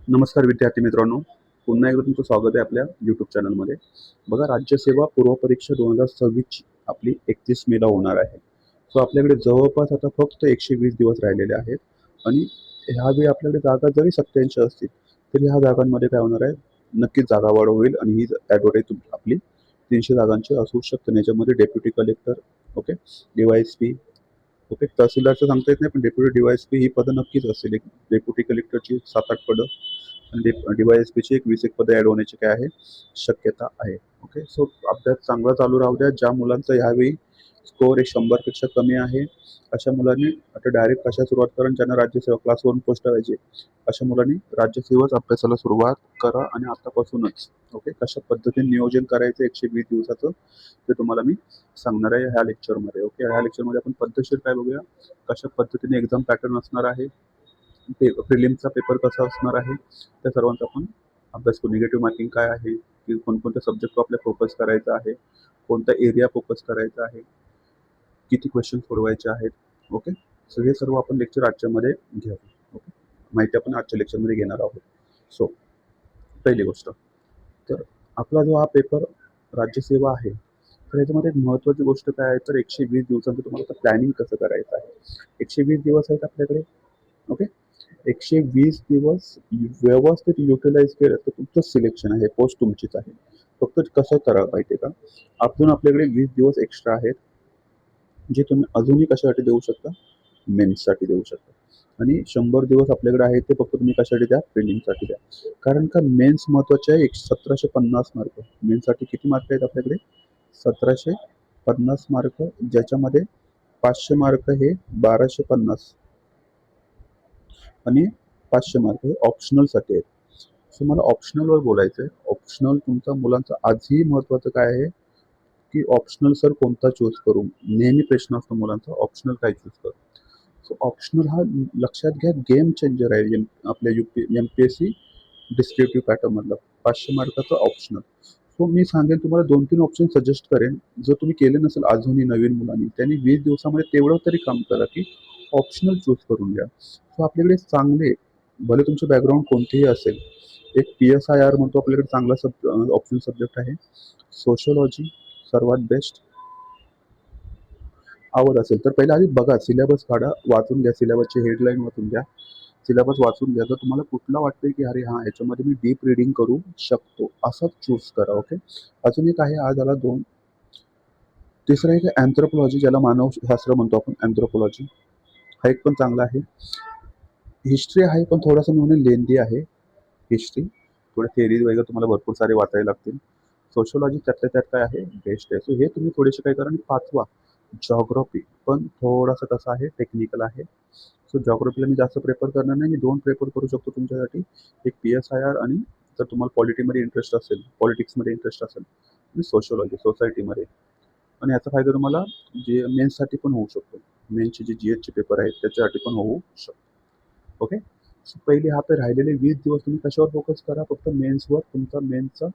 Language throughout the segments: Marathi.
नमस्कार विद्यार्थी मित्रांनो, पुन्हा एकदा तुमचं स्वागत आहे आपल्या यूट्यूब चॅनलमध्ये. बघा, राज्यसेवा पूर्वपरीक्षा 2026ची आपली 31 मेला होणार आहे. सो आपल्याकडे जवळपास आता फक्त 120 दिवस राहिलेले आहेत आणि ह्यावेळी आपल्याकडे जागा जरी 87 असतील, तरी ह्या जागांमध्ये काय होणार आहे, नक्कीच जागा वाढ होईल आणि ही ॲडव्हर्टाइज आपली 300 जागांची असू शकते आणि याच्यामध्ये deputy collector, okay, DYSP, okay, तहसीलदारचं सांगता येत नाही, पण डेप्युटी डी-वाय-एस-पी ही पदं नक्कीच असेल. एक डेप्युटी कलेक्टरची 7-8 पदं आणि डी-वाय-एस-पीची एक 20 एक पदं ॲड होण्याची काय आहे, शक्यता आहे. ओके, सो अभ्यास चांगला चालू राहू द्या. ज्या मुलांचा ह्यावेळी स्कोर हे 100पेक्षा कमी आहे, अशा मुलांनी आता डायरेक्ट कशा सुरुवात करा, ज्यांना राज्यसेवा क्लास 1 पोस्ट पाहिजे, अशा मुलांनी राज्यसेवाच अभ्यासाला सुरुवात करा आणि आतापासूनच. ओके, कशा पद्धतीने नियोजन करायचं 120 दिवसाचं ते तुम्हाला मी सांगणार आहे ह्या लेक्चरमध्ये. ओके, ह्या लेक्चरमध्ये आपण पद्धतशीर काय बघूया, कशा पद्धतीने एक्झाम पॅटर्न असणार आहे, प्रिलिमचा पेपर कसा असणार आहे, त्या सर्वांचा आपण अभ्यास करू. निगेटिव्ह मार्किंग काय आहे, की कोणकोणत्या सब्जेक्टवर आपल्याला फोकस करायचा आहे, कोणता एरिया फोकस करायचा आहे, किती क्वेश्चन सोडवायचे आहेत. ओके, सो हे सर्व आपण लेक्चर आजच्यामध्ये घेऊ. ओके, माहिती आपण आजच्या लेक्चरमध्ये घेणार आहोत. सो पहिली गोष्ट, तर आपला जो हा पेपर राज्यसेवा आहे, तर याच्यामध्ये एक महत्त्वाची गोष्ट काय आहे, तर 120 दिवसांचं तुम्हाला प्लॅनिंग कसं करायचं आहे. 120 दिवस आहेत आपल्याकडे. ओके, 120 दिवस व्यवस्थित युटिलाइज केलं तर तुमचं सिलेक्शन आहे, पोस्ट तुमचीच आहे. फक्त कसं करा माहिती आहे का, अजून आपल्याकडे 20 दिवस एक्स्ट्रा आहेत, जे तुम्ही अजूनही कशासाठी देऊ शकता, मेन्ससाठी देऊ शकता. आणि 100 दिवस आपल्याकडे आहेत ते फक्त तुम्ही कशासाठी द्या, प्रिलिमसाठी द्या. कारण का मेन्स महत्त्वाचे आहे. 1750 मार्क. मेन्ससाठी किती मार्क आहेत आपल्याकडे, 1750 मार्क, ज्याच्यामध्ये 500 मार्क हे 1250 आणि 500 मार्क हे ऑप्शनलसाठी आहेत. सो मला ऑप्शनलवर बोलायचं आहे. ऑप्शनल तुमचा मुलांचा आजही महत्त्वाचं काय आहे, की ऑप्शनल सर कोणता चूज करू. नेहमी प्रश्न असतो मुलांचा, ऑप्शनल काय चूज करू. सो ऑप्शनल हा लक्षात घ्या, गेम चेंजर आहे आपल्या एम-पी-एस-सी डिस्क्रिप्टिव्ह पॅटर्नमधलं 500 मार्काचं ऑप्शनल. सो मी सांगेन तुम्हाला 2-3 ऑप्शन सजेस्ट करेन. जर तुम्ही केले नसेल अजूनही नवीन मुलांनी, त्यांनी 20 दिवसामध्ये तेवढं तरी काम करा, की ऑप्शनल चूज करून घ्या. सो आपल्याकडे चांगले, भले तुमचं बॅकग्राऊंड कोणतेही असेल, एक PSIR म्हणतो आपल्याकडे चांगला ऑप्शन सब्जेक्ट आहे. सोशिओलॉजी सर्वात बेस्ट. आवड असेल तर पहिला आधी बघा, सिलेबस काढा, वाचून घ्या, सिलेबसची हेडलाईन वाचून घ्या, सिलेबस वाचून घ्या. जर तुम्हाला कुठला वाटतंय की अरे हां, याच्यामध्ये मी डीप रीडिंग करू शकतो, असाच चूज करा. ओके, अजून एक आहे, आज आला 2. तिसरं एक अँथ्रोपॉलॉजी, ज्याला मानवशास्त्र म्हणतो आपण, अँथ्रोपॉलॉजी हा एक पण चांगला आहे. हिस्ट्री आहे, पण थोडासा मी म्हणेन लेंदी आहे हिस्ट्री. थोडे थिअरीज वगैरे तुम्हाला भरपूर सारे वाचावे लागतील. सोशिओलॉजी त्यातल्या त्यात काय आहे, बेस्ट आहे. सो हे तुम्ही थोडेसे काय करा. आणि 5वा जिओग्राफी, पण थोडासा कसा आहे, टेक्निकल आहे. सो जिओग्राफीला मी जास्त प्रेफर करणार नाही. मी 2 प्रेफर करू शकतो तुमच्यासाठी. एक PSIR, आणि जर तुम्हाला पॉलिटीमध्ये इंटरेस्ट असेल, पॉलिटिक्समध्ये इंटरेस्ट असेल, आणि सोशिओलॉजी सोसायटीमध्ये. आणि याचा फायदा तुम्हाला जे मेन्ससाठी पण होऊ शकतो. मेन्सचे जे GHचे पेपर आहेत त्याच्यासाठी पण होऊ शकतो. ओके, सो पहिले हा तर राहिलेले 20 दिवस तुम्ही कशावर फोकस करा, फक्त मेन्सवर. तुमचा मेन्सचा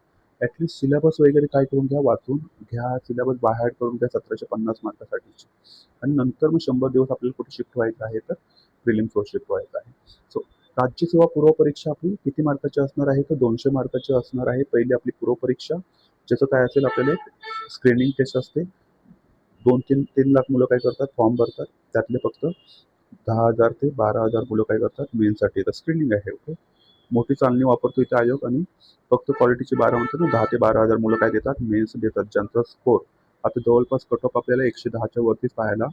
ॲटलीस्ट सिलेबस वगैरे काय करून घ्या, वाचून घ्या, सिलेबस बाहेर करून घ्या 1750 मार्कासाठीची. आणि नंतर मग 100 दिवस आपल्याला कुठे शिफ्ट व्हायचं आहे, तर प्रिलिम्सवर शिफ्ट व्हायचं आहे. सो राज्यसेवा पूर्वपरीक्षा आपली किती मार्काची असणार आहे, तर 200 मार्काची असणार आहे. पहिली आपली पूर्वपरीक्षा, ज्याचं काय असेल, आपल्याला एक स्क्रीनिंग टेस्ट असते. 2-3 लाख मुलं काय करतात, फॉर्म भरतात. त्यातले फक्त 10,000 ते 12,000 मुलं काय करतात, मेन्ससाठी तर स्क्रीनिंग आहे. ओके, मोठी चालणी वापरतो इथे आयोग. आणि फक्त क्वालिटीची 12 म्हणतात ना, 10 ते 12,000 मुलं काय देतात, मेन्स देतात, ज्यांचा स्कोर आता जवळपास कट ऑफ आपल्याला 110च्या वरतीच पाहायला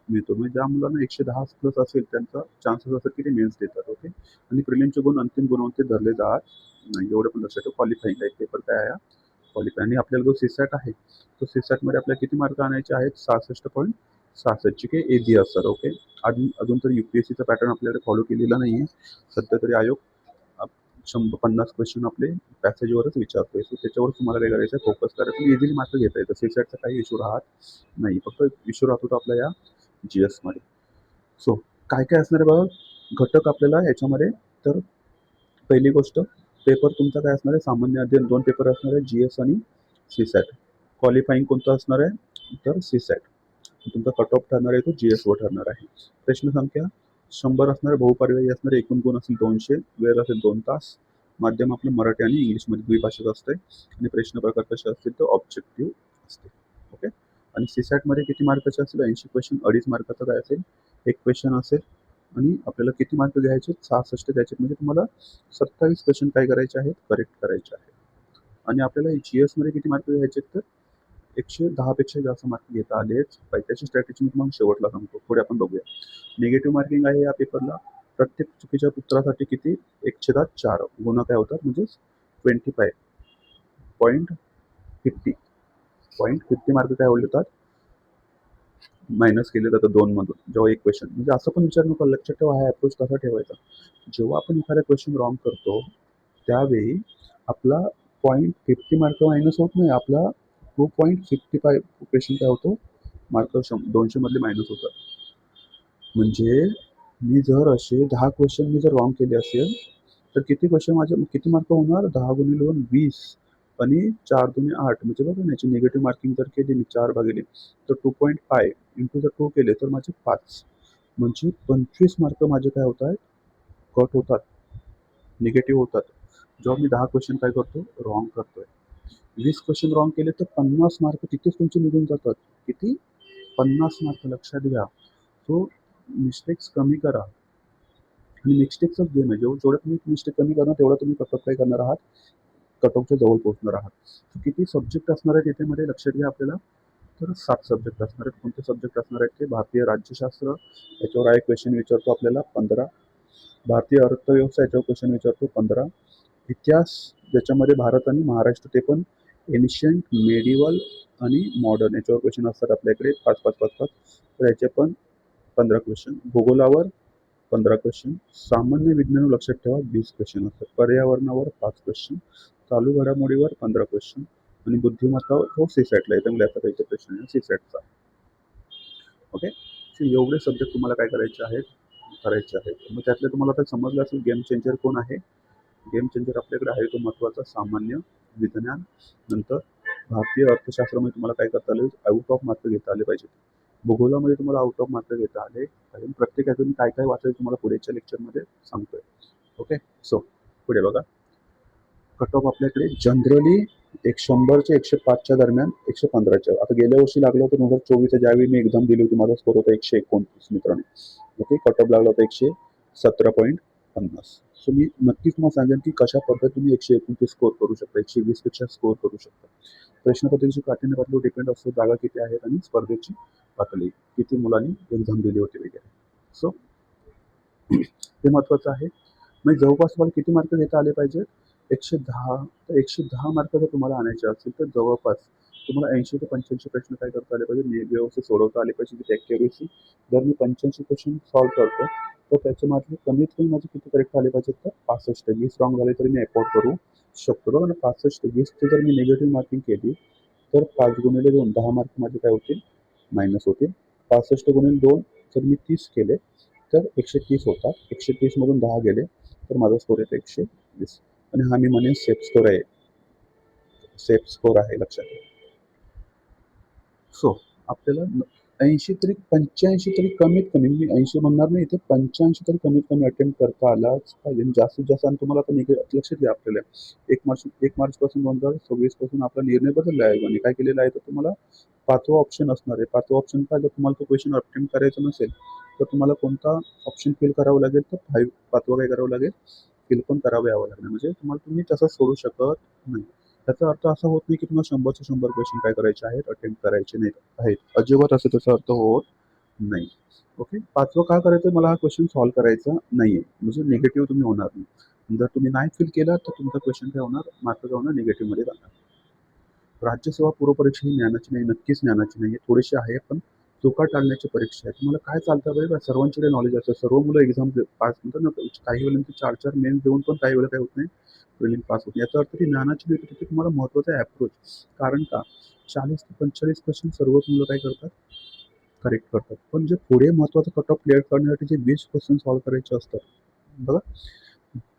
मिळतो. म्हणजे ज्या मुलांना 110 प्लस असेल, त्यांचा चान्सेस असतात की ते मेन्स देतात. ओके, आणि प्रिलिमचे गुण अंतिम गुणवत्तेत धरले जात नाही, एवढं पण लक्षात ठेवा. क्वालिफाईंग आहे पेपर काय आहे, क्वालिफाय. आणि आपल्याला जो सीसॅट आहे, तो सीसॅटमध्ये आपल्याला किती मार्क आणायचे आहेत, 66.66 चे इझी असतात. ओके, अजून तरी UPSCचा पॅटर्न आपल्याकडे फॉलो केलेला नाही आहे सध्या तरी. आयोग 150 क्वेश्चन आपले पॅसेजवरच विचारतोय. सो त्याच्यावर तुम्हाला काय करायचं आहे, फोकस करायचं. इझिली मार्क घेता येतं, सीसॅटचा काही इश्यू राहत नाही. फक्त इश्यू राहत होता आपल्या या GSमध्ये. सो काय काय असणार आहे बघा घटक आपल्याला याच्यामध्ये. तर पहिली गोष्ट, पेपर तुमचा काय असणार आहे, सामान्य अध्ययन 2 पेपर असणार आहे, GS आणि सीसॅट. क्वालिफाईंग कोणतं असणार आहे, तर सीसॅट. तुमचा कट ऑफ ठरणार आहे, तो GSवर ठरणार आहे. प्रश्न संख्या 100 असणार आहे, बहुपर्यायी असणार आहे, एकूण गुण असेल 200, वेळ असेल 2 तास. माध्यम आपलं मराठी आणि इंग्लिशमध्ये द्विभाषिक असते आणि प्रश्न प्रकार कसे असतील तर ऑब्जेक्टिव्ह असते. ओके. आणि सीसॅटमध्ये किती मार्काचे असेल 80 क्वेश्चन 2.5 मार्काचा काय असेल एक क्वेश्चन असेल आणि आपल्याला किती मार्क घ्यायचे 66 द्यायचे म्हणजे तुम्हाला 27 क्वेश्चन काय करायचे आहेत करेक्ट करायचे आहेत. आणि आपल्याला GS मध्ये किती मार्क घ्यायचे तर 110 पेक्षा जास्त मार्क घेता आलेच पाहिजे. त्याची स्ट्रॅटेजी मी तुम्हाला शेवटला सांगतो. पुढे आपण बघूया. निगेटिव्ह मार्किंग आहे या पेपरला. प्रत्येक चुकीच्या उत्तरासाठी किती 1/4 गुन्हा काय होतात म्हणजे 25.50 0.50 मार्क काय होतात मायनस केले जातात 2 मधून जेव्हा एक क्वेश्चन म्हणजे असं पण विचार नको लक्षात ठेवा हा अप्रोच कसा ठेवायचा. जेव्हा आपण एखादा क्वेश्चन रॉंग करतो त्यावेळी आपला 0.50 मार्क मायनस होत नाही, आपला 2.55 क्वेश्चन काय होतो मार्क 200 मधले मायनस होतात. म्हणजे मी जर असे 10 क्वेश्चन मी जर रॉंग केले असेल तर किती क्वेश्चन माझे किती मार्क होणार 10 गुणिले 2 20 आणि 4 दुणे 8 म्हणजे बघा ना याची निगेटिव्ह मार्किंग जर केली मी 4 भागिले तर 2.5 इंटू जर 2 केले तर माझे 5 म्हणजे 25 मार्क माझे काय होत आहेत कट होतात निगेटिव्ह होतात. जेव्हा मी 10 क्वेश्चन काय करतो रॉंग करतोय 20 क्वेश्चन रॉंग केले तर 50 मार्क तिथेच तुमचे निघून जातात. किती 50 मार्क लक्षात घ्या. सो मिस्टेक्स कमी करा आणि मिस्टेकचाच गेम आहे. जेवढं तुम्ही मिस्टेक कमी करणार तेवढा तुम्ही कटऑफ काय करणार आहात कटऑफच्या जवळ पोहोचणार आहात. किती सब्जेक्ट असणार आहेत याच्यामध्ये लक्षात घ्या आपल्याला तर 7 सब्जेक्ट असणार आहेत. कोणते सब्जेक्ट असणार आहेत ते भारतीय राज्यशास्त्र याच्यावर एक क्वेश्चन विचारतो आपल्याला 15. भारतीय अर्थव्यवस्था याच्यावर क्वेश्चन विचारतो 15. इतिहास ज्याच्यामध्ये भारत आणि महाराष्ट्र ते पण एन्शियंट मेडिवल आणि मॉडर्न याच्यावर क्वेश्चन असतात आपल्याकडे 5 तर याचे पण 15 क्वेश्चन. भूगोलावर 15 क्वेश्चन. सामान्य विज्ञान लक्षात ठेवा 20 क्वेश्चन असतात. पर्यावरणावर 5 क्वेश्चन. चालू घडामोडीवर 15 क्वेश्चन आणि बुद्धिमत्ता तो सीसॅटला येतं म्हणजे आता काही प्रश्न आहे सीसॅटचा. ओके. एवढे सब्जेक्ट तुम्हाला काय करायचे आहेत करायचे आहेत. मग त्यातले तुम्हाला आता समजलं असेल गेम चेंजर कोण आहे. गेम चेंजर आपल्याकडे आहे तो महत्त्वाचा सामान्य विज्ञान नंतर भारतीय अर्थशास्त्रामध्ये तुम्हाला काय करता आले आउट ऑफ मार्क घेता आले पाहिजे. भूगोलामध्ये तुम्हाला आउट ऑफ मार्क घेता आले पाहिजे. प्रत्येकाचं मी काय काय वाचायचं तुम्हाला पुढेच्या लेक्चरमध्ये सांगतोय. ओके. सो पुढे बघा कट ऑफ आपल्याकडे जनरली 100च्या 105च्या दरम्यान 115च्या आता गेल्या वर्षी लागलं होतं 2024 ज्यावेळी मी एक्झाम दिली होती माझा स्कोर होता 129 मित्रांनो. ओके. कट ऑफ लागला होता 117.50. सो मी नक्कीच तुम्हाला सांगेन की कशा पद्धतीने 129 स्कोर करू शकता 120 पेक्षा स्कोर करू शकता. प्रश्नपत्रिकेची काठीण्य पातळीवर डिपेंड असतो जागा किती आहेत आणि स्पर्धेची पातळी किती मुलांनी एक्झाम दिली होती वगैरे. सो ते महत्त्वाचं आहे. म्हणजे जवळपास तुम्हाला किती मार्क घेता आले पाहिजे 110 तर 110 मार्क जर तुम्हाला आणायचे असतील तर जवळपास तुम्हाला 80 ते 85 प्रश्न काय करता आले पाहिजे व्यवस्थित सोडवता आले पाहिजे विथ ॲक्युरेसी. जर मी 85 क्वेश्चन सॉल्व्ह करतो तर त्याच्यामधले कमीत कमी माझे किती करेक्ट आले पाहिजेत तर 65 20 रॉंग झाले तरी मी अफोर्ड करू शकतो. बघा ना 65 20ची जर मी निगेटिव्ह मार्किंग केली तर 5 गुणिले 2 10 मार्क माझे काय होतील मायनस होतील. 65 गुणिले 2 जर मी 30 केले तर 130 होतात. 130 मधून 10 गेले तर माझा स्कोर येतो 120 आणि हा मी म्हणेन सेफ स्कोर आहे. सेफ स्कोर आहे लक्षात ठेवा. सो आपल्याला 80 तरी 85 तरी कमीत कमी मी 80 म्हणणार नाही इथे 85 तरी कमीत कमी अटेम्प्ट करता आलाच पाहिजे. जास्तीत जास्त आणि तुम्हाला आता लक्षात घ्या आपल्याला 1 मार्च पासून 2026 पासून आपला निर्णय बदलला आहे आणि काय केलेला आहे तर तुम्हाला 5वा ऑप्शन असणार आहे. 5वा ऑप्शन काय जर तुम्हाला तो क्वेश्चन अटेम्प्ट करायचा नसेल तर तुम्हाला कोणता ऑप्शन फिल करावं लागेल तर 5वा काय करावं लागेल फिल पण करावं यावं लागणार म्हणजे तुम्हाला तुम्ही तसं सोडू शकत नाही. त्याचा अर्थ असा होत नाही की तुम्हाला 100चे 100 क्वेश्चन काय करायचे आहेत अटेम्प्ट करायचे नाही आहेत. अजिबात असं त्याचा अर्थ होत नाही. ओके. 5वं काय करायचं मला हा क्वेश्चन सॉल्व्ह करायचा नाहीये म्हणजे निगेटिव्ह तुम्ही होणार नाही. जर तुम्ही नाही फिल केला तर तुमचा क्वेश्चन काय होणार मार्क काय होणार निगेटिव्हमध्ये जाणार. राज्यसेवा पूर्वपरीक्षा ही ज्ञानाची नाही नक्कीच ज्ञानाची नाही थोडीशी आहे पण चुका टाळण्याची परीक्षा आहे. तुम्हाला काय चालतं पाहिजे सर्वांच्याकडे नॉलेज असतं सर्व मुलं एक्झाम पास म्हणतात ना काही वेळेला 4 मेन्स देऊन पण काही वेळेला काय होत नाही प्रिलिम पास होत याचा अर्थ ती ज्ञानाची भेट होती तुम्हाला महत्त्वाचा आहे अप्रोच. कारण का 40 ते 45 क्वेश्चन सर्वच मुलं काय करतात करेक्ट करतात. पण जे पुढे महत्त्वाचं कट ऑफ क्लिअर करण्यासाठी जे 20 क्वेश्चन सॉल्व्ह करायचे असतात बघा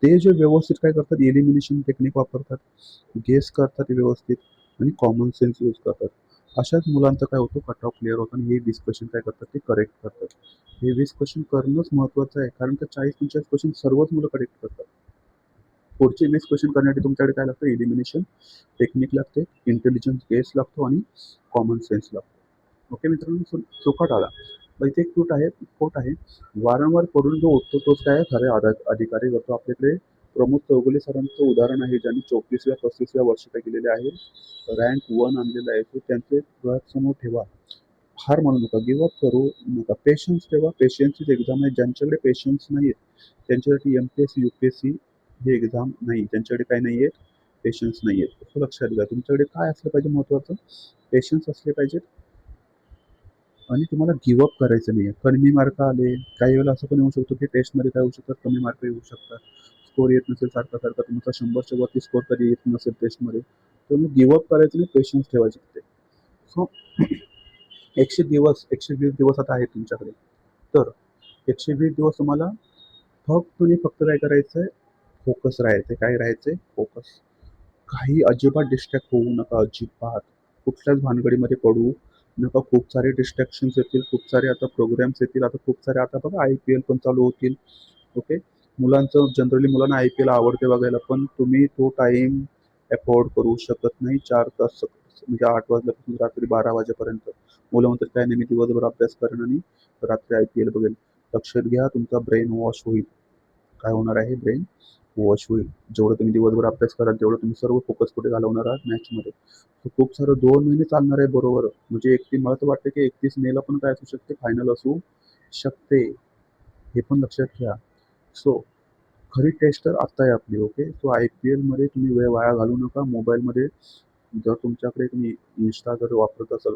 ते जे व्यवस्थित काय करतात एलिमिनेशन टेक्निक वापरतात गेस करतात व्यवस्थित आणि कॉमन सेन्स यूज करतात. अशाच मुलांचा काय होतो कट ऑफ क्लिअर होतो आणि हे 20 क्वेश्चन काय करतात ते करेक्ट करतात. हे 20 क्वेश्चन करणंच महत्त्वाचं आहे कारण का 40-45 क्वेश्चन सर्वच मुलं करेक्ट करतात. पुढचे 20 क्वेश्चन करण्यासाठी तुमच्याकडे काय लागतं, एलिमिनेशन टेक्निक लागते, इंटेलिजन्स गेस लागतो आणि कॉमन सेन्स लागतो. ओके मित्रांनो, सुखात आला. मग इथे एक कोट आहे, वारंवार पडून जो उठतो तोच काय खरे अधिकारी करतो. आपल्याकडे प्रमोद चौगुले सरांचं उदाहरण आहे, ज्यांनी 34व्या-35व्या वर्षी काय केलेले आहे, रँक 1 आणलेला आहे. तो त्यांचे डोळ्यासमोर ठेवा. हार मानू नका, गिव्ह अप करू नका, पेशन्स ठेवा. पेशन्सचीच एक्झाम आहे. ज्यांच्याकडे पेशन्स नाही त्यांच्यासाठी एम-पी-एस-सी, यू-पी-एस-सी हे एक्झाम नाही. ज्यांच्याकडे काय नाही आहेत, पेशन्स नाही आहेत. असं लक्षात घ्या. तुमच्याकडे काय असलं पाहिजे, महत्त्वाचं पेशन्स असले पाहिजेत आणि तुम्हाला गिव्ह अप करायचं नाही आहे. कमी मार्क आले, काही वेळेला असं पण येऊ शकतो की टेस्टमध्ये काय होऊ शकतात, कमी मार्क येऊ शकतात. स्कोर येत नसेल सारखा तुमचा 100च्या वरती स्कोर कधी येत नसेल टेस्टमध्ये, तर मग गिव्ह अप करायचं नाही, पेशन्स ठेवायचे तिथे. सो 120 दिवस आता आहेत तुमच्याकडे. तर 120 दिवस तुम्हाला फक्त आणि फक्त काय करायचंय, फोकस राहायचंय. काय राहायचंय? फोकस. काही अजिबात डिस्ट्रॅक्ट होऊ नका, अजिबात. कुठल्याच भानगडीमध्ये पडू नका. खूप सारे डिस्ट्रॅक्शन्स येतील, खूप सारे आता प्रोग्राम्स येतील. आता खूप सारे आता बघा IPL पण चालू होतील. ओके. जनरली मुलांना IPL आवडते बघायला, पण तुम्ही तो टाईम अफोर्ड करू शकत नाही. 4 तास म्हणजे 8 वाजल्यापासून रात्री 12 वाजेपर्यंत. मुलं म्हणतात काय नाही, मी दिवसभर अभ्यास करेन आणि रात्री IPL बघेन. लक्षात घ्या, तुमचा ब्रेन वॉश होईल. काय होणार आहे? ब्रेन वॉश होईल. जेवढं तुम्ही दिवसभर अभ्यास कराल, तेवढं तुम्ही सर्व फोकस कुठे घालवणार आहात? मॅचमध्ये. खूप सारं 2 महिने चालणार आहे बरोबर. म्हणजे मला तर वाटतं की 31 मेला पण काय असू शकते, फायनल असू शकते. हे पण लक्षात घ्या. सो खरी टेस्ट तर आत्ता आहे आपली. ओके. सो IPLमध्ये तुम्ही वेळ वाया घालवू नका. मोबाईलमध्ये जर तुमच्याकडे तुम्ही Insta जर वापरत असाल,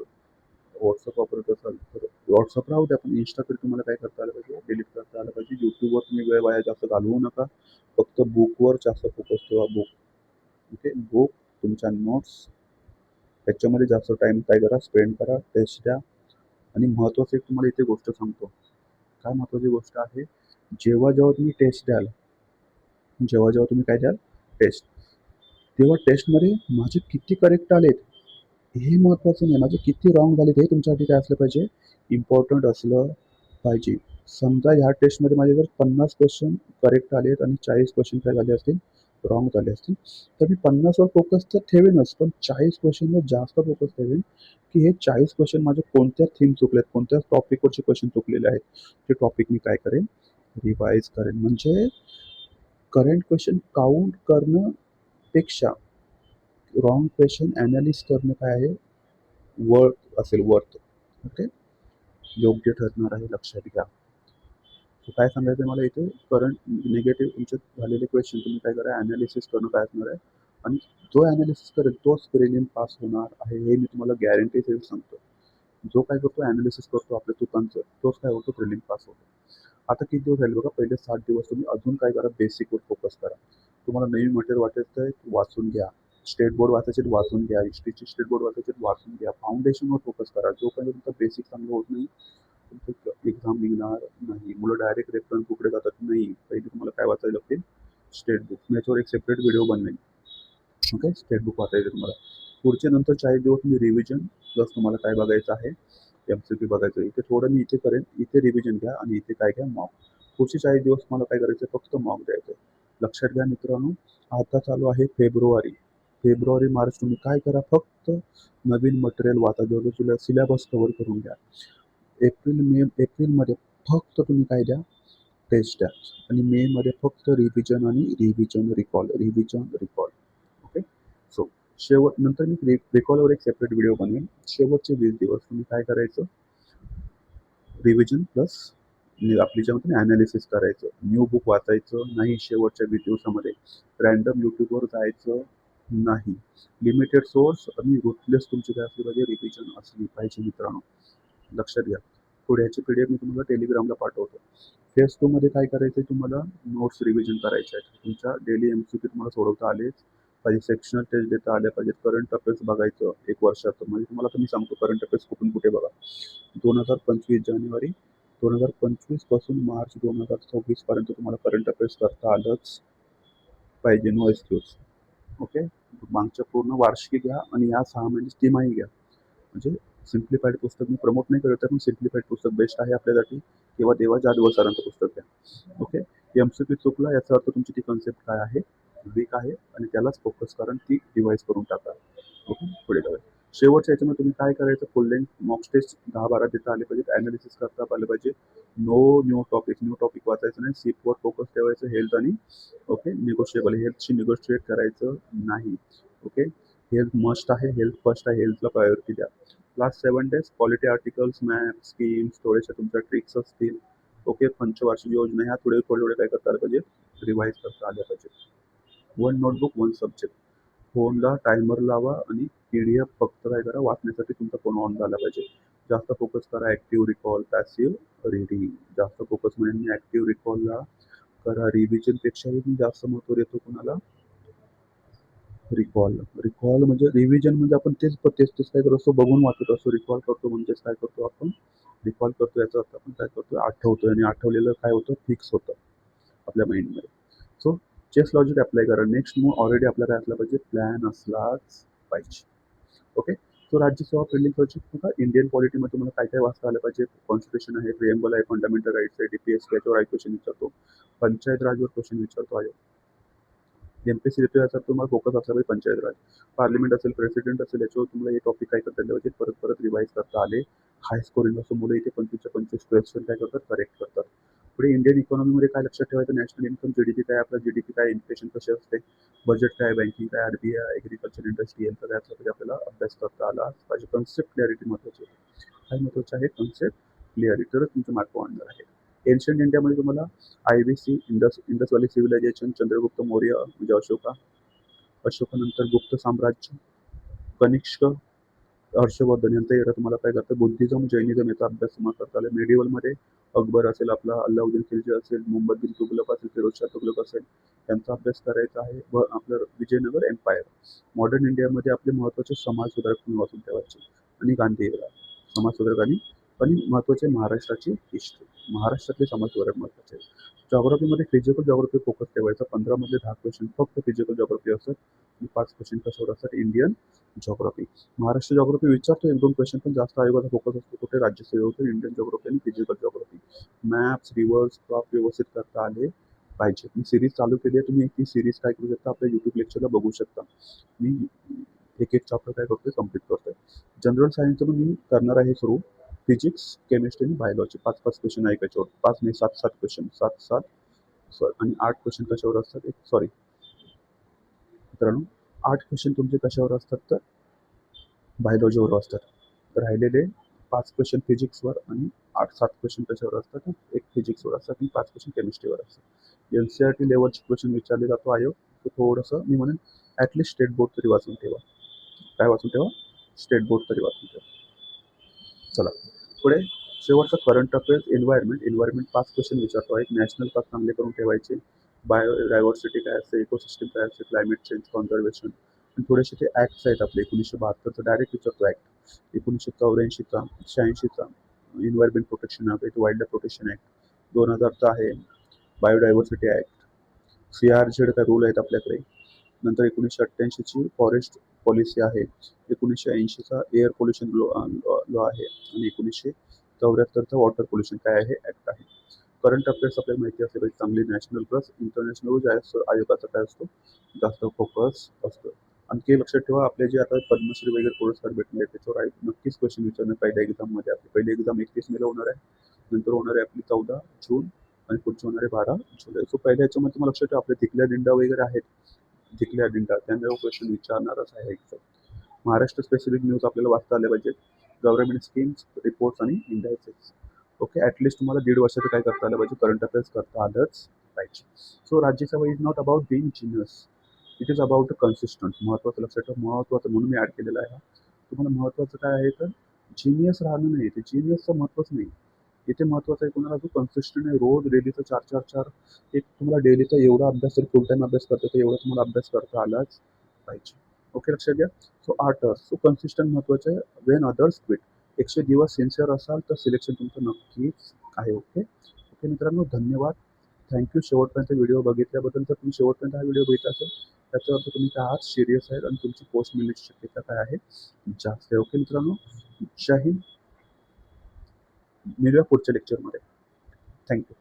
WhatsApp वापरत असाल, तर WhatsApp राहू द्या, पण Insta तरी तुम्हाला काय करता आलं पाहिजे, डिलीट करता आलं पाहिजे. YouTubeवर तुम्ही वेळ वाया जास्त घालवू नका. फक्त बुकवर जास्त फोकस ठेवा. बुक. ओके. बुक, तुमच्या नोट्स त्याच्यामध्ये जास्त टाईम काय करा, स्पेंड करा. टेस्ट द्या. आणि महत्त्वाचं एक तुम्हाला इथे गोष्ट सांगतो. काय महत्त्वाची गोष्ट आहे, जेव्हा तुम्ही टेस्ट द्याल, जेव्हा तुम्ही काय द्याल, टेस्ट, तेव्हा टेस्टमध्ये माझे किती करेक्ट आलेत हे महत्त्वाचं नाही, माझे किती रॉंग झालेत हे तुमच्यासाठी काय असलं पाहिजे, इम्पॉर्टंट असलं पाहिजे. समजा ह्या टेस्टमध्ये माझे जर 50 क्वेश्चन करेक्ट आलेत आणि 40 क्वेश्चन काय झाले असतील, रॉंग झाले असतील, तर मी 50वर फोकस तर ठेवेनच, पण 40 क्वेश्चनवर जास्त फोकस ठेवेन की हे 40 क्वेश्चन माझे कोणत्या थीम चुकलेत, कोणत्या टॉपिकवरचे क्वेश्चन चुकलेले आहेत, ते टॉपिक मी काय करेन, रिवाईज करेन. म्हणजे करंट क्वेश्चन काउंट करणंपेक्षा रॉंग क्वेश्चन ॲनालिस करणं काय आहे, वर्थ असेल, वर्थ. ओके. योग्य ठरणार आहे, लक्षात घ्या. तर काय सांगायचं आहे मला इथे, करंट निगेटिव्ह तुमचे झालेले क्वेश्चन तुम्ही काय करा, ॲनालिसिस करणं काय असणार आहे, आणि जो ॲनालिसिस करेल तोच प्रिलिम पास होणार आहे, हे मी तुम्हाला गॅरंटी देऊन सांगतो. जो काय करतो, ॲनालिसिस करतो आपल्या चुकांचं, तोच काय होतो, प्रिलिम पास होतो. आता किती दिवस राहिले बघा, पहिले 60 दिवस तुम्ही अजून काय करा, बेसिकवर फोकस करा. तुम्हाला नवीन मटेरियल वाचायचं आहे, वाचून घ्या. स्टेट बोर्ड वाचायचे वाचून घ्या. हिस्ट्रीचे स्टेट बोर्ड वाचायचे वाचून घ्या. फाउंडेशनवर फोकस करा. जोपर्यंत तुमचा बेसिक चांगलं होत नाही, तुमचं एक्झाम निघणार नाही. मुलं डायरेक्ट रेफरन्स बुकडे जातात नाही. पहिले तुम्हाला काय वाचायला लागतील, स्टेट बुक. मी याच्यावर एक सेपरेट व्हिडिओ बनवेन. ओके. स्टेट बुक वाचायचं तुम्हाला. पुढचे नंतर 40 दिवस तुम्ही रिव्हिजन प्लस तुम्हाला काय बघायचं आहे, MCQ बघायचं आहे. इथे थोडं मी इथे करेन, इथे रिव्हिजन घ्या आणि इथे काय घ्या, मॉक. पुढचे 40 दिवस तुम्हाला काय करायचं, फक्त मॉक द्यायचं. लक्षात घ्या मित्रांनो, आता चालू आहे फेब्रुवारी. फेब्रुवारी-मार्च तुम्ही काय करा, फक्त नवीन मटेरियल वाचा. जवळ सिलेबस कव्हर करून घ्या. एप्रिलमध्ये फक्त तुम्ही काय द्या, टेस्ट द्या. आणि मेमध्ये फक्त रिव्हिजन आणि रिव्हिजन रिकॉल. ओके. सो नंतर मी रिकॉलवर एक सेपरेट व्हिडिओ बनवेन. शेवटचे 20 दिवस तुम्ही काय करायचं, रिव्हिजन प्लस आपली जे म्हणतो ना ॲनालिसिस करायचं. न्यू बुक वाचायचं नाही शेवटच्या 20 दिवसामध्ये. रँडम यूट्यूबवर जायचं नाही. लिमिटेड सोर्स आणि रुथलेस तुमची काय असली पाहिजे, रिव्हिजन असली पाहिजे मित्रांनो. लक्षात घ्या. पुढे PDF मी तुम्हाला टेलिग्रामला पाठवतो. फेज 2 मध्ये काय करायचं आहे, तुम्हाला नोट्स रिव्हिजन करायचे आहेत. तुमच्या डेली MCQ तुम्हाला सोडवता आलेच पाहिजे, सेक्शनल टेस्ट देता आल्या पाहिजेत, करंट अफेअर्स बघायचं 1 वर्षाचं. म्हणजे तुम्हाला तर मी सांगतो करंट अफेअर्स कुठून कुठे बघा. 2025 जानेवारी 2025 पासून मार्च 2026 पर्यंत तुम्हाला करंट अफेअर्स करता आलंच पाहिजे, नो एक्सक्यूज. ओके. मागच्या पूर्ण वार्षिक घ्या आणि या 6 महिने तिमाही घ्या. म्हणजे सिम्प्लिफाईड पुस्तक मी प्रमोट नाही करत आहे, पण सिम्प्लिफाईड पुस्तक बेस्ट आहे आपल्यासाठी, किंवा देवा जाधव सरांचं पुस्तक घ्या. ओके. MCQ चुकला याचा अर्थ तुमची ती कन्सेप्ट काय आहे, वीक आहे आणि त्यालाच फोकस करा, ती रिवाईज करून टाका. ओके, पुढे जाऊया. शेवटच्या याच्यामध्ये तुम्ही काय करायचं, फुल लेंथ मॉक टेस्ट 10-12 देता आले पाहिजेत, ॲनालिसिस करता आलं पाहिजे. नो न्यू टॉपिक वाचायचं नाही, सीपवर फोकस ठेवायचं, हेल्थ आणि ओके निगोशिएबल, हेल्थशी निगोशिएट करायचं नाही. ओके, हेल्थ मस्ट आहे, हेल्थ फर्स्ट आहे, हेल्थला प्रायोरिटी द्या. Last 7 days quality articles, map, schemes, थोड्याशा तुमच्या ट्रिक्स असतील. ओके, पंचवार्षिक योजना ह्या थोडे काय करता आलं पाहिजे, रिवाईज करता आल्या पाहिजे. 1 नोटबुक 1 सब्जेक्ट. फोनला टायमर लावा आणि PDF फक्त काय करा, वाचण्यासाठी तुमचा फोन ऑन झाला पाहिजे. जास्त फोकस करा ॲक्टिव्ह रिकॉल, पॅसिव्ह रीडिंग. जास्त फोकस म्हणजे मी ॲक्टिव्ह रिकॉलला करा, रिव्हिजनपेक्षाही मी जास्त महत्त्व देतो कुणाला, रिकॉल. रिकॉल म्हणजे रिव्हिजन म्हणजे आपण तेच काय करत असतो, बघून वाचत असतो. रिकॉल करतो म्हणजेच काय करतो आपण, रिकॉल करतो याचा अर्थ आपण काय करतो, आठवतोय आणि आठवलेलं काय होतं, फिक्स होतं आपल्या माइंडमध्ये. सो चेस लॉजिक अप्लाय करा. नेक्स्ट मूव्ह ऑलरेडी आपला काय असला पाहिजे, प्लॅन असलाच पाहिजे. ओके, सो राज्यसेवा पेंडिंग प्रोजेक्ट बघा, इंडियन पॉलिटीमध्ये तुम्हाला काय काय वाचता आलं पाहिजे. कॉन्स्टिट्यूशन आहे, प्रिएम्बल आहे, फंडामेंटल राईट्स आहे, DPS याच्यावर क्वेश्चन विचारतो, पंचायत राजवर क्वेश्चन विचारतो आहे. MPSC देतो याचा तुम्हाला फोकस असला पाहिजे पंचायत राज. पार्लिमेंट असेल, प्रेसिडेंट असेल, याच्यावर तुम्हाला हे टॉपिक काय करता आले पाहिजे, परत रिवाईज करता आले. हाय स्कोरिंग असं मुलं इथे 25च्या 25 क्वेश्चन काय करतात, करेक्ट करतात. पुढे इंडियन इकॉनॉमीमध्ये काय लक्षात ठेवायचं, नॅशनल इन्कम, GDP काय, आपला GDP काय, इन्फ्लेशन कशी असते, बजेट काय, बँकिंग काय, RBI, ॲग्रिकल्चर इंडस्ट्री यांचा काय असलं पाहिजे, आपल्याला अभ्यास करता आला पाहिजे. कन्सेप्ट क्लॅरिटी महत्त्वाची आहे. काय महत्त्वाचं आहे, कन्सेप्ट क्लिअरिटी, तरच तुमचे मार्क वाढणार आहे. एन्शियंट इंडियामध्ये तुम्हाला IBC, Indus valley civilisation, Chandragupta Maurya म्हणजे अशोकानंतर गुप्त साम्राज्य, कनिष्क, हर्षवर्धन यांचा एरा तुम्हाला काय करतं, बुद्धिझम, जैनिझम याचा अभ्यास तुम्हाला करता आला. मेडिवलमध्ये अकबर असेल, आपला अल्लाउद्दीन खिलजी असेल, मुहम्मद बिन तुगलक असेल, फिरोजशाह तुगलक असेल, यांचा अभ्यास करायचा आहे. व आपलं विजयनगर एम्पायर. मॉडर्न इंडियामध्ये आपले महत्त्वाचे समाज सुधारक तुम्ही वाचून ठेवायचे आणि गांधी एरा, समाज सुधारक आणि महत्त्वाचे महाराष्ट्राची हिस्ट्री, महाराष्ट्रातले समाज सुधारक महत्त्वाचे. जॉग्राफीमध्ये फिजिकल जॉग्राफी फोकस ठेवायचा. 15 मधले 10 क्वेश्चन फक्त फिजिकल जॉग्राफी असतात आणि 5 क्वेश्चन कशावर असतात, इंडियन जॉग्राफी. महाराष्ट्र जॉग्राफी विचारतो 1-2 क्वेश्चन, पण जास्त आयोगाचा फोकस असतो कुठे, राज्यसेवेवर, इंडियन जॉग्राफी आणि physical geography. Maps, reverse, crop व्यवस्थित करता आले पाहिजे. मी सिरीज चालू केली आहे, तुम्ही ती सिरीज काय करू शकता, आपल्या YouTube लेक्चरला बघू शकता. मी एक चॅप्टर काय करतोय, कंप्लीट करतोय. जनरल सायन्सचं पण मी करणार आहे सुरू. फिजिक्स, केमिस्ट्री आणि बायोलॉजी 5-5 क्वेश्चन आहे त्याच्यावर, 5 नाही 7-7 क्वेश्चन, 7-7 आणि 8 क्वेश्चन कशावर असतात, मित्रांनो 8 क्वेश्चन तुमचे कशावर असतात, तर बायोलॉजीवर असतात. राहिलेले 5 क्वेश्चन फिजिक्सवर आणि 8-7 क्वेश्चन कशावर असतात, एक फिजिक्सवर असतात आणि 5 क्वेश्चन केमिस्ट्रीवर असतात. NCERT लेवलचे क्वेश्चन विचारले जातो आयोग, तर थोडंसं मी म्हणेन ॲटलिस्ट स्टेट बोर्ड तरी वाचून ठेवा. काय वाचून ठेवा, स्टेट बोर्ड तरी वाचून ठेवा. चला पुढे शेवटचं करंट अफेअर्स, एन्व्हायरमेंट 5 क्वेश्चन विचारतो आहे. नॅशनल पार्क चांगले करून ठेवायचे. बायोडायव्हर्सिटी काय असते, इकोसिस्टम काय असते, क्लायमेट चेंज, कॉन्झर्वेशन आणि थोडेसे ते ॲक्ट्स आहेत आपले. 1972चा डायरेक्ट विचारतो ॲक्ट, 1984चा, 86चा environment protection act, wildlife protection act, 2000चा आहे बायोडायव्हर्सिटी ॲक्ट, CRZ काय रूल आहेत आपल्याकडे. नंतर 1988ची फॉरेस्ट पॉलिसी आहे. 1980चा एअर पोल्युशन लॉ आहे आणि 1974चा वॉटर पोल्युशन काय आहे, ॲक्ट आहे. करंट अफेअर्स आपल्याला माहिती असले पाहिजे चांगली. नॅशनल प्लस इंटरनॅशनल आयोगाचा काय असतो, जास्त फोकस असतो. आणखी लक्षात ठेवा, आपले जे आता पद्मश्री वगैरे पुरस्कार भेटले त्याच्यावर नक्कीच क्वेश्चन विचारणार पहिल्या एक्झाममध्ये. आपली पहिली एक्झाम 31 मेला होणार आहे, नंतर होणार आहे आपली 14 जून आणि पुढची होणार आहे 12 जुलै. सो पहिल्या याच्यामध्ये तुम्हाला लक्षात ठेवा, आपले तिकल्या दिंडा वगैरे आहेत, जिंकल्या दिंडा त्यांना क्वेश्चन विचारणारच आहे एक्झाम. महाराष्ट्र स्पेसिफिक न्यूज आपल्याला वाचता आल्या पाहिजे. गव्हर्नमेंट स्कीम्स, रिपोर्ट्स आणि इंडायसेस. ओके, ॲटलिस्ट तुम्हाला 1.5 वर्षाचं काय करता आलं पाहिजे, करंट अफेअर्स करता आलंच पाहिजे. So Rajyaseva is not about being genius, it is about a consistent. महत्त्वाचं लक्षात ठेवा, महत्त्वाचं म्हणून मी ॲड केलेलं आहे. तुम्हाला महत्त्वाचं काय आहे, तर जिनियस राहणं नाही, ते जिनियसचं महत्त्वच नाही. इथे महत्त्वाचं आहे कोणाला, जो कन्सिस्टंट आहे, रोज डेलीचं 4-4-4 एक तुम्हाला डेलीचा एवढा अभ्यास, तर फुल टाईम अभ्यास करता, तर एवढा तुम्हाला अभ्यास करता आलाच पाहिजे. ओके, लक्षात घ्या. सो 8 अवर्स, सो कन्सिस्टंट महत्त्वाचं आहे. वेन अदर्स क्विट, 100 दिवस सिन्सिअर असाल तर सिलेक्शन तुमचं नक्कीच आहे. ओके ओके मित्रांनो, धन्यवाद, थँक्यू. शेवटपर्यंत व्हिडिओ बघितल्याबद्दल. जर तुम्ही शेवटपर्यंत हा व्हिडिओ बघितला असेल त्याचा अर्थ तुम्ही काय आहात, सिरियस आहेत आणि तुमची पोस्ट मिळण्याची शक्यता काय आहे, जास्त आहे. ओके मित्रांनो, जय हिंद. मिळूया पुढच्या लेक्चरमध्ये. थँक्यू.